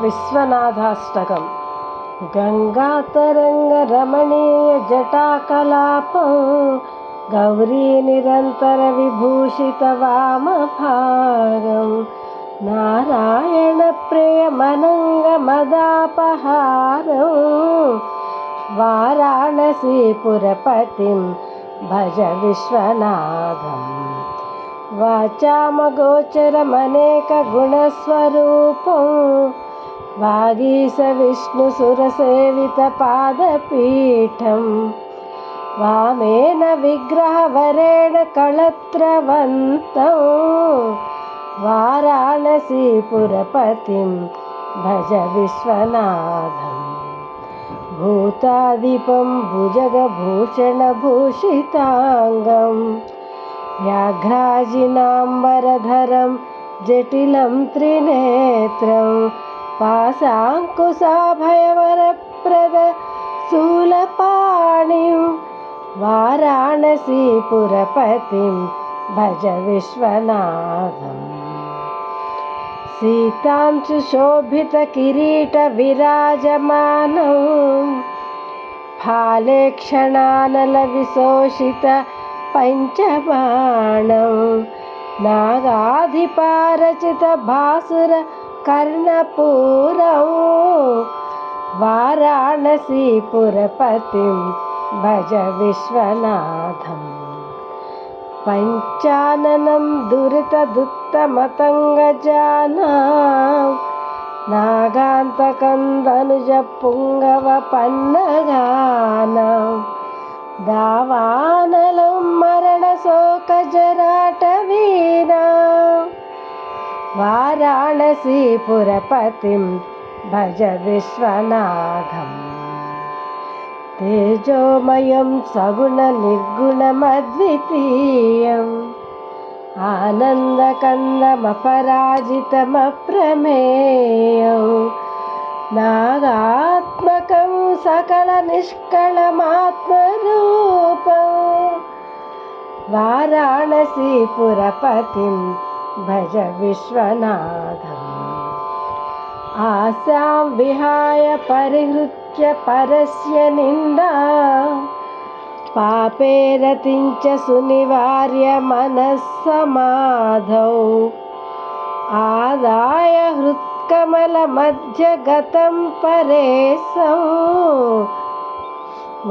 विश्वनाथाष्टकम्। गङ्गातरङ्गरमणीयजटाकलापं गौरीनिरन्तरविभूषितवामभागं नारायणप्रियमनङ्गमदापहारं वाराणसीपुरपतिं भज विश्वनाथम्। वाचामगोचरमनेकगुणस्वरूपं वागीशविष्णुसुरसेवितपादपीठं वामेन विग्रहवरेण कळत्रवन्तं वाराणसीपुरपतिं भज विश्वनाथम्। भूतादिपं भुजगभूषणभूषिताङ्गं व्याघ्राजिनाम्बरधरं जटिलं त्रिनेत्रं पाशाङ्कुशाभयवरप्रद शूलपाणिं वाराणसीपुरपतिं भज विश्वनाथम्। सीतांशुशोभितकिरीटविराजमानं फालेक्षणानलविशोषित पञ्चबाणं नागाधिपारचितभासुरकर्णपूरं वाराणसीपुरपतिं भज विश्वनाथम्। पञ्चाननं दुरितदुत्तमतङ्गजानां नागान्तकन्दनुजपुङ्गवपन्नगानां दावानलं मरणशोकजराटवीनां वाराणसीपुरपतिं भज विश्वनाथम्। तेजोमयं सगुणनिर्गुणमद्वितीयम् आनन्दकन्दमपराजितमप्रमेयं नागात्मकं सकलनिष्कळमात्मरूपं वाराणसीपुरपतिं भज विश्वनाथम्। आसां विहाय परिहृत्य परस्य निन्दां पापे रतिं च सुनिवार्य मनस्समाधौ आदाय हृत्कमलमध्यगतं परेशं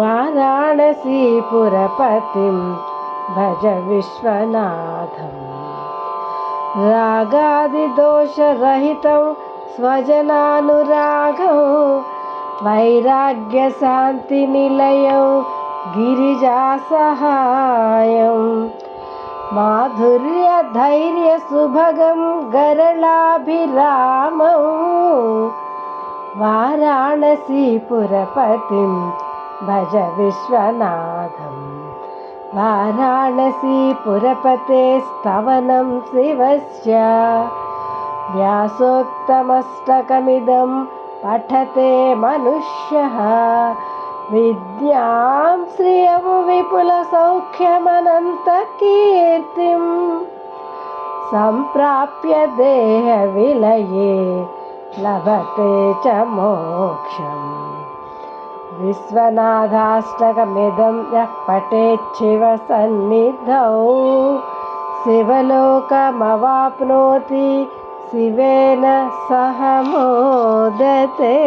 वाराणसीपुरपतिं भज विश्वनाथम्। रागादिदोषरहितं स्वजनानुरागं वैराग्यशान्तिनिलयं गिरिजासहायं माधुर्यधैर्यसुभगं गरलाभिरामं वाराणसीपुरपतिं भज विश्वनाथम्। वाराणसीपुरपते स्तवनं शिवस्य व्यासोक्तमष्टकमिदं पठते मनुष्यः विद्यां श्रियं विपुलसौख्यमनन्तकीर्तिं सम्प्राप्य देहविलये लभते च मोक्षम्। विश्वनाथाष्टकमिदं यः पठेत् शिवसन्निधौ शिवलोकमवाप्नोति शिवेन सह मोदते।